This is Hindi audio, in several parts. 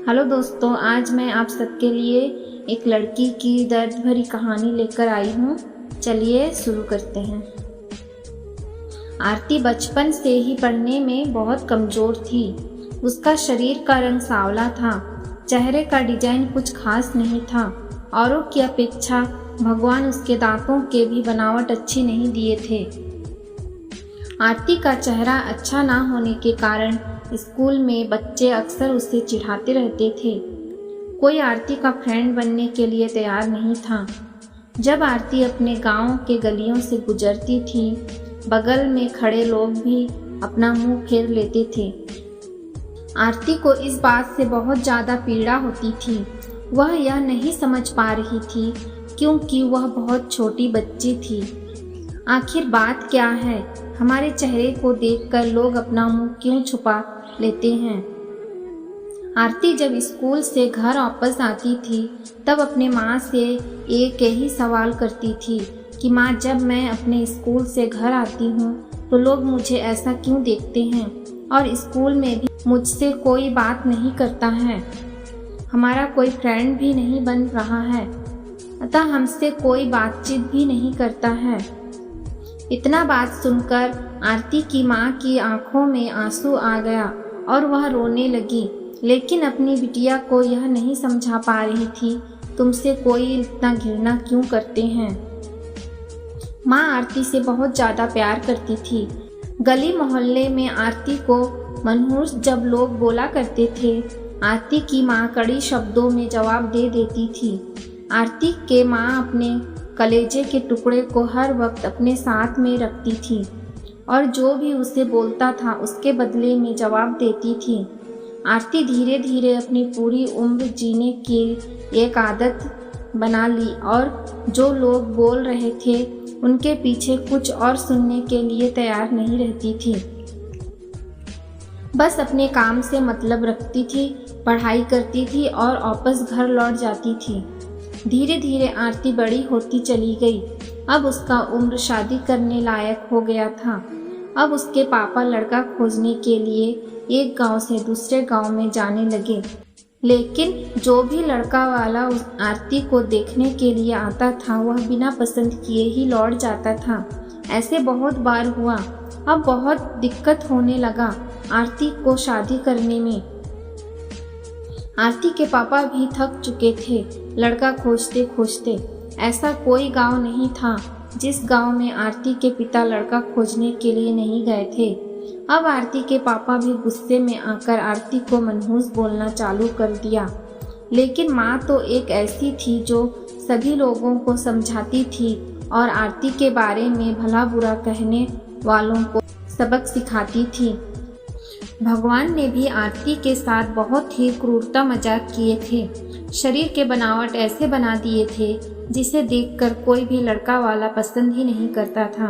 हेलो दोस्तों, आज मैं आप सबके लिए एक लड़की की दर्द भरी कहानी लेकर आई हूँ। चलिए शुरू करते हैं। आरती बचपन से ही पढ़ने में बहुत कमज़ोर थी। उसका शरीर का रंग सांवला था, चेहरे का डिजाइन कुछ खास नहीं था। औरों की अपेक्षा भगवान उसके दांतों के भी बनावट अच्छी नहीं दिए थे। आरती का चेहरा अच्छा ना होने के कारण स्कूल में बच्चे अक्सर उसे चिढ़ाते रहते थे। कोई आरती का फ्रेंड बनने के लिए तैयार नहीं था। जब आरती अपने गांव के गलियों से गुजरती थी, बगल में खड़े लोग भी अपना मुंह फेर लेते थे। आरती को इस बात से बहुत ज़्यादा पीड़ा होती थी। वह यह नहीं समझ पा रही थी क्योंकि वह बहुत छोटी बच्ची थी। आखिर बात क्या है? हमारे चेहरे को देखकर लोग अपना मुंह क्यों छुपा लेते हैं? आरती जब स्कूल से घर वापस आती थी तब अपने माँ से एक ही सवाल करती थी कि माँ, जब मैं अपने स्कूल से घर आती हूँ तो लोग मुझे ऐसा क्यों देखते हैं और स्कूल में भी मुझसे कोई बात नहीं करता है। हमारा कोई फ्रेंड भी नहीं बन रहा है, अतः हमसे कोई बातचीत भी नहीं करता है। इतना बात सुनकर आरती की माँ की आंखों में आंसू आ गया और वह रोने लगी, लेकिन अपनी बिटिया को यह नहीं समझा पा रही थी तुमसे कोई इतना घृणा क्यों करते हैं। माँ आरती से बहुत ज़्यादा प्यार करती थी। गली मोहल्ले में आरती को मनहूस जब लोग बोला करते थे, आरती की माँ कड़ी शब्दों में जवाब दे देती थी। आरती के माँ अपने कलेजे के टुकड़े को हर वक्त अपने साथ में रखती थी और जो भी उसे बोलता था उसके बदले में जवाब देती थी। आरती धीरे धीरे अपनी पूरी उम्र जीने की एक आदत बना ली और जो लोग बोल रहे थे उनके पीछे कुछ और सुनने के लिए तैयार नहीं रहती थी। बस अपने काम से मतलब रखती थी, पढ़ाई करती थी और वापस घर लौट जाती थी। धीरे धीरे आरती बड़ी होती चली गई। अब उसका उम्र शादी करने लायक हो गया था। अब उसके पापा लड़का खोजने के लिए एक गांव से दूसरे गांव में जाने लगे, लेकिन जो भी लड़का वाला उस आरती को देखने के लिए आता था वह बिना पसंद किए ही लौट जाता था। ऐसे बहुत बार हुआ। अब बहुत दिक्कत होने लगा आरती को शादी करने में। आरती के पापा भी थक चुके थे लड़का खोजते खोजते। ऐसा कोई गांव नहीं था जिस गांव में आरती के पिता लड़का खोजने के लिए नहीं गए थे। अब आरती के पापा भी गुस्से में आकर आरती को मनहूस बोलना चालू कर दिया, लेकिन माँ तो एक ऐसी थी जो सभी लोगों को समझाती थी और आरती के बारे में भला बुरा कहने वालों को सबक सिखाती थी। भगवान ने भी आरती के साथ बहुत ही क्रूरता मजाक किए थे। शरीर के बनावट ऐसे बना दिए थे जिसे देखकर कोई भी लड़का वाला पसंद ही नहीं करता था।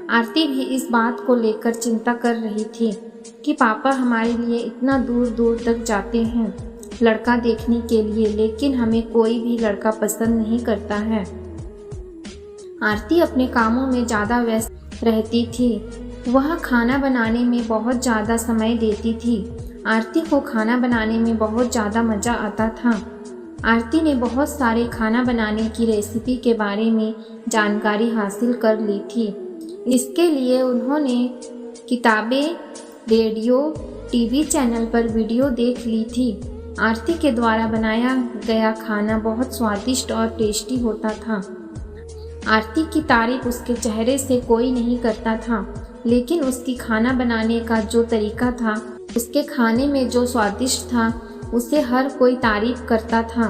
आरती भी इस बात को लेकर चिंता कर रही थी कि पापा हमारे लिए इतना दूर दूर तक जाते हैं लड़का देखने के लिए, लेकिन हमें कोई भी लड़का पसंद नहीं करता है। आरती अपने कामों में ज़्यादा व्यस्त रहती थी। वह खाना बनाने में बहुत ज़्यादा समय देती थी। आरती को खाना बनाने में बहुत ज़्यादा मज़ा आता था। आरती ने बहुत सारे खाना बनाने की रेसिपी के बारे में जानकारी हासिल कर ली थी। इसके लिए उन्होंने किताबें, रेडियो, टीवी चैनल पर वीडियो देख ली थी। आरती के द्वारा बनाया गया खाना बहुत स्वादिष्ट और टेस्टी होता था। आरती की तारीफ उसके चेहरे से कोई नहीं करता था, लेकिन उसकी खाना बनाने का जो तरीका था, उसके खाने में जो स्वादिष्ट था, उसे हर कोई तारीफ करता था।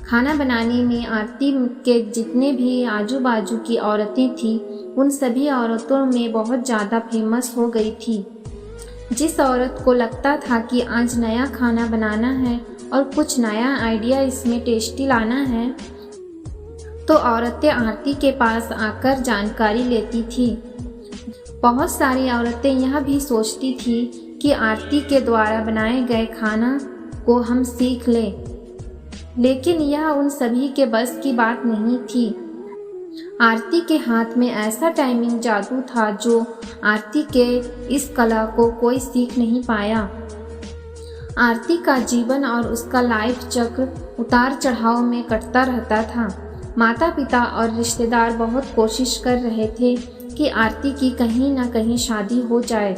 खाना बनाने में आरती के जितने भी आजू बाजू की औरतें थीं, उन सभी औरतों में बहुत ज़्यादा फेमस हो गई थी। जिस औरत को लगता था कि आज नया खाना बनाना है और कुछ नया आइडिया इसमें टेस्टी लाना है, तो औरतें आरती के पास आकर जानकारी लेती थी। बहुत सारी औरतें यह भी सोचती थी कि आरती के द्वारा बनाए गए खाना को हम सीख लें, लेकिन यह उन सभी के बस की बात नहीं थी। आरती के हाथ में ऐसा टाइमिंग जादू था जो आरती के इस कला को कोई सीख नहीं पाया। आरती का जीवन और उसका लाइफ चक्र उतार चढ़ाव में कटता रहता था। माता पिता और रिश्तेदार बहुत कोशिश कर रहे थे कि आरती की कहीं ना कहीं शादी हो जाए।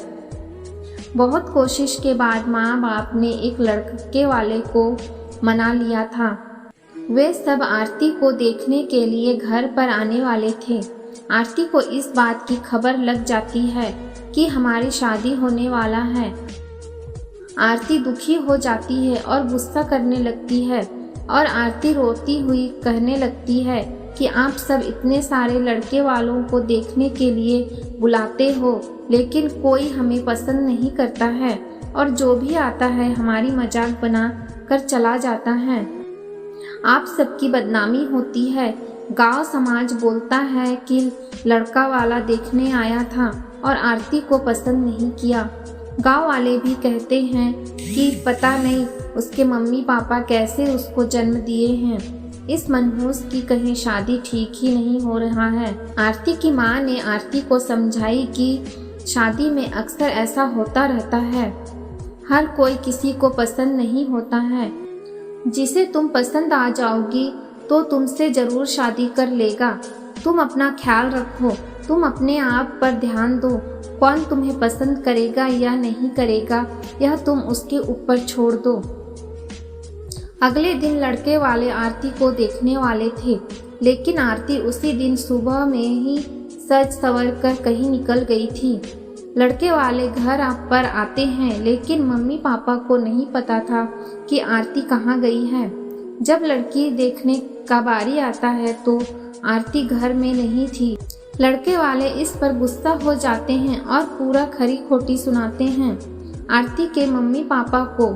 बहुत कोशिश के बाद माँ बाप ने एक लड़के वाले को मना लिया था। वे सब आरती को देखने के लिए घर पर आने वाले थे। आरती को इस बात की खबर लग जाती है कि हमारी शादी होने वाला है। आरती दुखी हो जाती है और गुस्सा करने लगती है और आरती रोती हुई कहने लगती है कि आप सब इतने सारे लड़के वालों को देखने के लिए बुलाते हो, लेकिन कोई हमें पसंद नहीं करता है और जो भी आता है हमारी मजाक बना कर चला जाता है। आप सबकी बदनामी होती है। गांव समाज बोलता है कि लड़का वाला देखने आया था और आरती को पसंद नहीं किया। गांव वाले भी कहते हैं कि पता नहीं उसके मम्मी पापा कैसे उसको जन्म दिए हैं। इस मनहूस की कहीं शादी ठीक ही नहीं हो रहा है। आरती की माँ ने आरती को समझाई कि शादी में अक्सर ऐसा होता रहता है। हर कोई किसी को पसंद नहीं होता है। जिसे तुम पसंद आ जाओगी तो तुमसे जरूर शादी कर लेगा। तुम अपना ख्याल रखो, तुम अपने आप पर ध्यान दो। कौन तुम्हें पसंद करेगा या नहीं करेगा यह तुम उसके ऊपर छोड़ दो। अगले दिन लड़के वाले आरती को देखने वाले थे, लेकिन आरती उसी दिन सुबह में ही सज संवर कर कहीं निकल गई थी। लड़के वाले घर पर आते हैं, लेकिन मम्मी पापा को नहीं पता था कि आरती कहाँ गई है। जब लड़की देखने का बारी आता है तो आरती घर में नहीं थी। लड़के वाले इस पर गुस्सा हो जाते हैं और पूरा खरी खोटी सुनाते हैं आरती के मम्मी पापा को।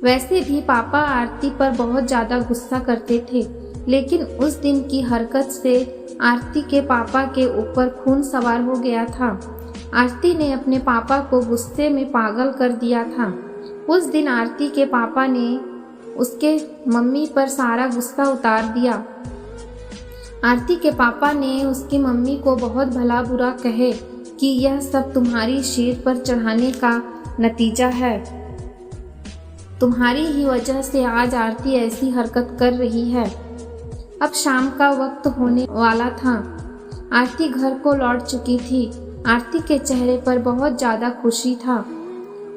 वैसे भी पापा आरती पर बहुत ज़्यादा गुस्सा करते थे, लेकिन उस दिन की हरकत से आरती के पापा के ऊपर खून सवार हो गया था। आरती ने अपने पापा को गुस्से में पागल कर दिया था। उस दिन आरती के पापा ने उसके मम्मी पर सारा गुस्सा उतार दिया। आरती के पापा ने उसकी मम्मी को बहुत भला बुरा कहे कि यह सब तुम्हारी सिर पर चढ़ाने का नतीजा है। तुम्हारी ही वजह से आज आरती ऐसी हरकत कर रही है। अब शाम का वक्त होने वाला था। आरती घर को लौट चुकी थी। आरती के चेहरे पर बहुत ज़्यादा खुशी था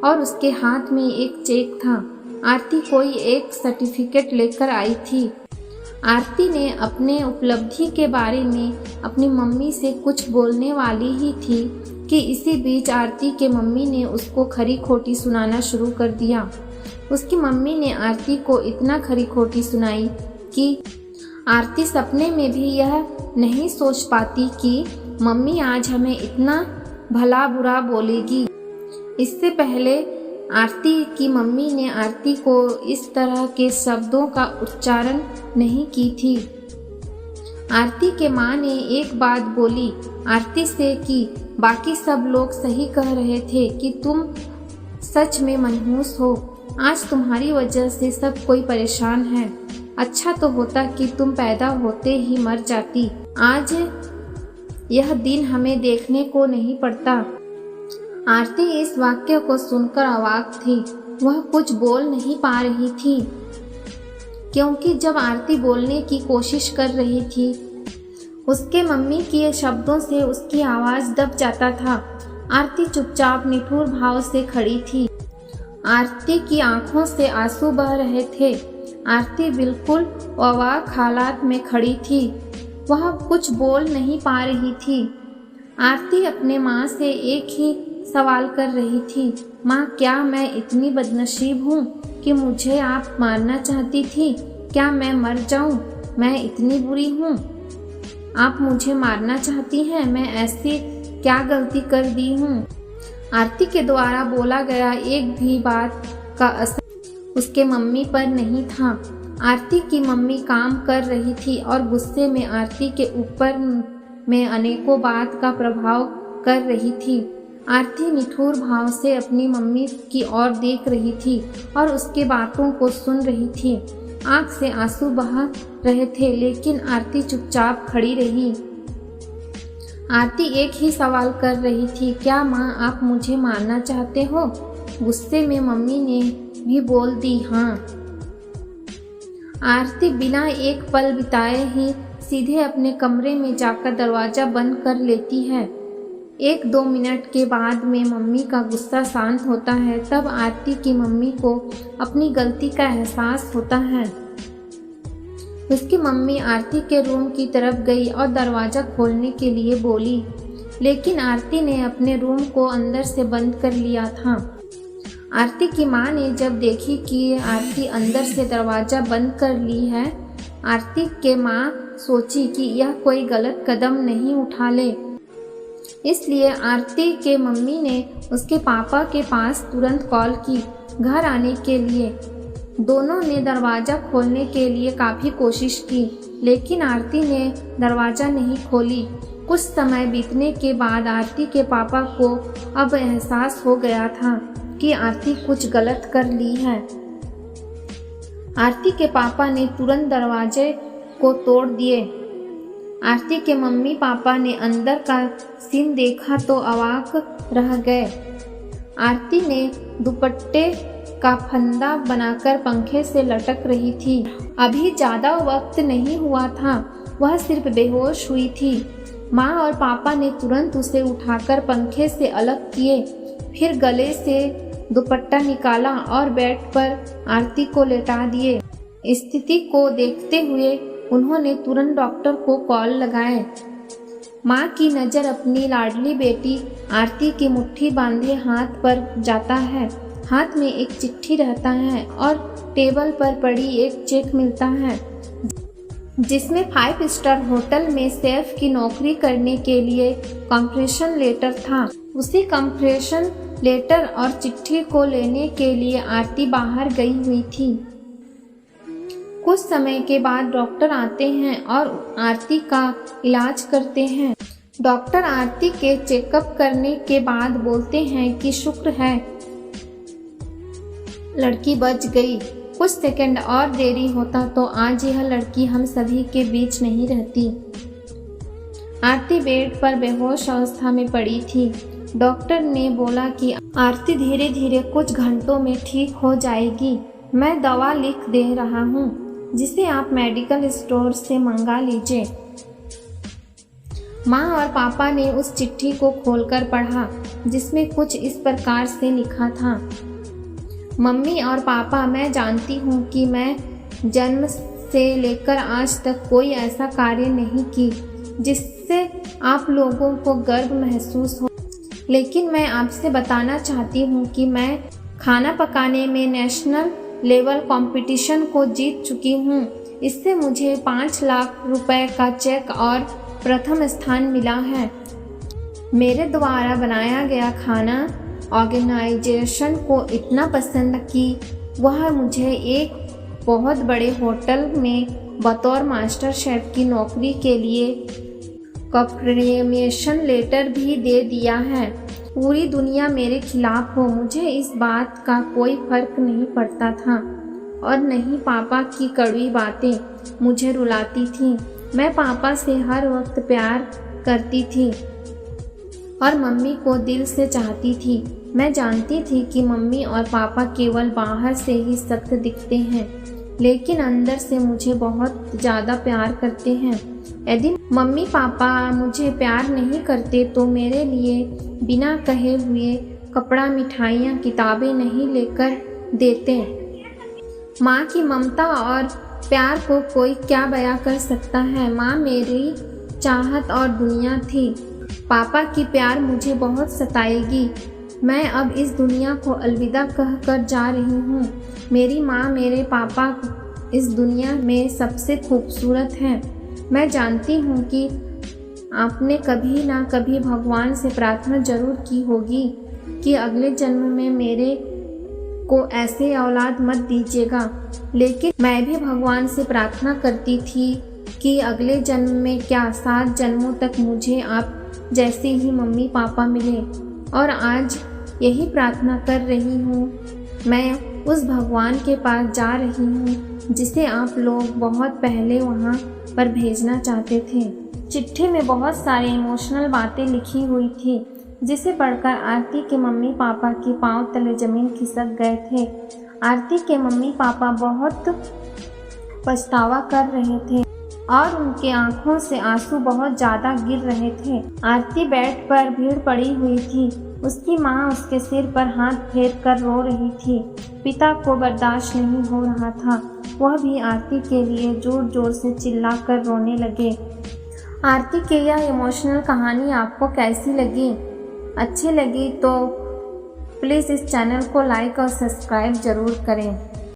और उसके हाथ में एक चेक था। आरती कोई एक सर्टिफिकेट लेकर आई थी। आरती ने अपने उपलब्धि के बारे में अपनी मम्मी से कुछ बोलने वाली ही थी कि इसी बीच आरती के मम्मी ने उसको खरी खोटी सुनाना शुरू कर दिया। उसकी मम्मी ने आरती को इतना खरी खोटी सुनाई कि आरती सपने में भी यह नहीं सोच पाती कि मम्मी आज हमें इतना भला बुरा बोलेगी। इससे पहले आरती की मम्मी ने आरती को इस तरह के शब्दों का उच्चारण नहीं की थी। आरती के माँ ने एक बात बोली आरती से कि बाकी सब लोग सही कह रहे थे कि तुम सच में मनहूस हो। आज तुम्हारी वजह से सब कोई परेशान है। अच्छा तो होता कि तुम पैदा होते ही मर जाती। आज यह दिन हमें देखने को नहीं पड़ता। आरती इस वाक्य को सुनकर अवाक थी। वह कुछ बोल नहीं पा रही थी, क्योंकि जब आरती बोलने की कोशिश कर रही थी उसके मम्मी के शब्दों से उसकी आवाज़ दब जाता था। आरती चुपचाप निठुर भाव से खड़ी थी। आरती की आंखों से आंसू बह रहे थे। आरती बिल्कुल अवाक हालात में खड़ी थी। वह कुछ बोल नहीं पा रही थी। आरती अपने माँ से एक ही सवाल कर रही थी, माँ क्या मैं इतनी बदनसीब हूँ कि मुझे आप मारना चाहती थी? क्या मैं मर जाऊँ? मैं इतनी बुरी हूँ? आप मुझे मारना चाहती हैं? मैं ऐसी क्या गलती कर दी हूँ? आरती के द्वारा बोला गया एक भी बात का असर उसके मम्मी पर नहीं था। आरती की मम्मी काम कर रही थी और गुस्से में आरती के ऊपर में अनेकों बात का प्रभाव कर रही थी। आरती निठुर भाव से अपनी मम्मी की ओर देख रही थी और उसके बातों को सुन रही थी। आंख से आंसू बह रहे थे, लेकिन आरती चुपचाप खड़ी रही। आरती एक ही सवाल कर रही थी, क्या माँ आप मुझे मारना चाहते हो? गुस्से में मम्मी ने भी बोल दी हाँ। आरती बिना एक पल बिताए ही सीधे अपने कमरे में जाकर दरवाज़ा बंद कर लेती है। 1-2 मिनट के बाद में मम्मी का गुस्सा शांत होता है। तब आरती की मम्मी को अपनी गलती का एहसास होता है। उसकी मम्मी आरती के रूम की तरफ गई और दरवाज़ा खोलने के लिए बोली, लेकिन आरती ने अपने रूम को अंदर से बंद कर लिया था। आरती की माँ ने जब देखी कि आरती अंदर से दरवाज़ा बंद कर ली है, आरती के माँ सोची कि यह कोई गलत कदम नहीं उठा ले। इसलिए आरती के मम्मी ने उसके पापा के पास तुरंत कॉल की घर आने के लिए। दोनों ने दरवाज़ा खोलने के लिए काफ़ी कोशिश की, लेकिन आरती ने दरवाज़ा नहीं खोली। कुछ समय बीतने के बाद आरती के पापा को अब एहसास हो गया था कि आरती कुछ गलत कर ली है। आरती के पापा ने तुरंत दरवाजे को तोड़ दिए। आरती के मम्मी पापा ने अंदर का सीन देखा तो अवाक रह गए। आरती ने दुपट्टे का फंदा बनाकर पंखे से लटक रही थी। अभी ज़्यादा वक्त नहीं हुआ था, वह सिर्फ बेहोश हुई थी। माँ और पापा ने तुरंत उसे उठाकर पंखे से अलग किए, फिर गले से दुपट्टा निकाला और बेड पर आरती को लेटा दिए। स्थिति को देखते हुए उन्होंने तुरंत डॉक्टर को कॉल लगाए। माँ की नज़र अपनी लाडली बेटी आरती की मुट्ठी बांधे हाथ पर जाता है। हाथ में एक चिट्ठी रहता है और टेबल पर पड़ी एक चेक मिलता है, जिसमें 5 स्टार होटल में शेफ की नौकरी करने के लिए कॉन्फ्रेशन लेटर था। उसी कॉन्फ्रेशन लेटर और चिट्ठी को लेने के लिए आरती बाहर गई हुई थी। कुछ समय के बाद डॉक्टर आते हैं और आरती का इलाज करते हैं। डॉक्टर आरती के चेकअप करने के बाद बोलते हैं कि शुक्र है लड़की बच गई। कुछ सेकंड और देरी होता तो आज यह लड़की हम सभी के बीच नहीं रहती। आरती बेड पर बेहोश अवस्था में पड़ी थी। डॉक्टर ने बोला कि आरती धीरे धीरे कुछ घंटों में ठीक हो जाएगी। मैं दवा लिख दे रहा हूँ, जिसे आप मेडिकल स्टोर से मंगा लीजिए। माँ और पापा ने उस चिट्ठी को खोलकर पढ़ा, जिसमें कुछ इस प्रकार से लिखा था, मम्मी और पापा, मैं जानती हूँ कि मैं जन्म से लेकर आज तक कोई ऐसा कार्य नहीं की जिससे आप लोगों को गर्व महसूस हो, लेकिन मैं आपसे बताना चाहती हूँ कि मैं खाना पकाने में नेशनल लेवल कंपटीशन को जीत चुकी हूँ। इससे मुझे 5 लाख रुपए का चेक और प्रथम स्थान मिला है। मेरे द्वारा बनाया गया खाना ऑर्गेनाइजेशन को इतना पसंद कि वह मुझे एक बहुत बड़े होटल में बतौर मास्टर शेफ की नौकरी के लिए कॉन्फर्मेशन लेटर भी दे दिया है। पूरी दुनिया मेरे खिलाफ हो, मुझे इस बात का कोई फर्क नहीं पड़ता था और नहीं पापा की कड़वी बातें मुझे रुलाती थीं। मैं पापा से हर वक्त प्यार करती थी और मम्मी को दिल से चाहती थी। मैं जानती थी कि मम्मी और पापा केवल बाहर से ही सख्त दिखते हैं, लेकिन अंदर से मुझे बहुत ज़्यादा प्यार करते हैं। यदि मम्मी पापा मुझे प्यार नहीं करते तो मेरे लिए बिना कहे हुए कपड़ा, मिठाइयाँ, किताबें नहीं लेकर देते। माँ की ममता और प्यार को कोई क्या बयां कर सकता है। माँ मेरी चाहत और दुनिया थी। पापा की प्यार मुझे बहुत सताएगी। मैं अब इस दुनिया को अलविदा कहकर जा रही हूँ। मेरी माँ, मेरे पापा इस दुनिया में सबसे खूबसूरत हैं। मैं जानती हूँ कि आपने कभी ना कभी भगवान से प्रार्थना जरूर की होगी कि अगले जन्म में मेरे को ऐसे औलाद मत दीजिएगा, लेकिन मैं भी भगवान से प्रार्थना करती थी कि अगले जन्म में क्या 7 जन्मों तक मुझे आप जैसे ही मम्मी पापा मिले, और आज यही प्रार्थना कर रही हूँ। मैं उस भगवान के पास जा रही हूँ जिसे आप लोग बहुत पहले वहाँ पर भेजना चाहते थे। चिट्ठी में बहुत सारे इमोशनल बातें लिखी हुई थी। जिसे पढ़कर आरती के मम्मी पापा के पांव तले जमीन खिसक गए थे। आरती के मम्मी पापा बहुत पछतावा कर रहे थे और उनके आंखों से आंसू बहुत ज़्यादा गिर रहे थे। आरती बेड पर भीड़ पड़ी हुई थी। उसकी माँ उसके सिर पर हाथ फेर कर रो रही थी। पिता को बर्दाश्त नहीं हो रहा था। वह भी आरती के लिए जोर जोर से चिल्लाकर रोने लगे। आरती की यह इमोशनल कहानी आपको कैसी लगी? अच्छी लगी तो प्लीज़ इस चैनल को लाइक और सब्सक्राइब ज़रूर करें।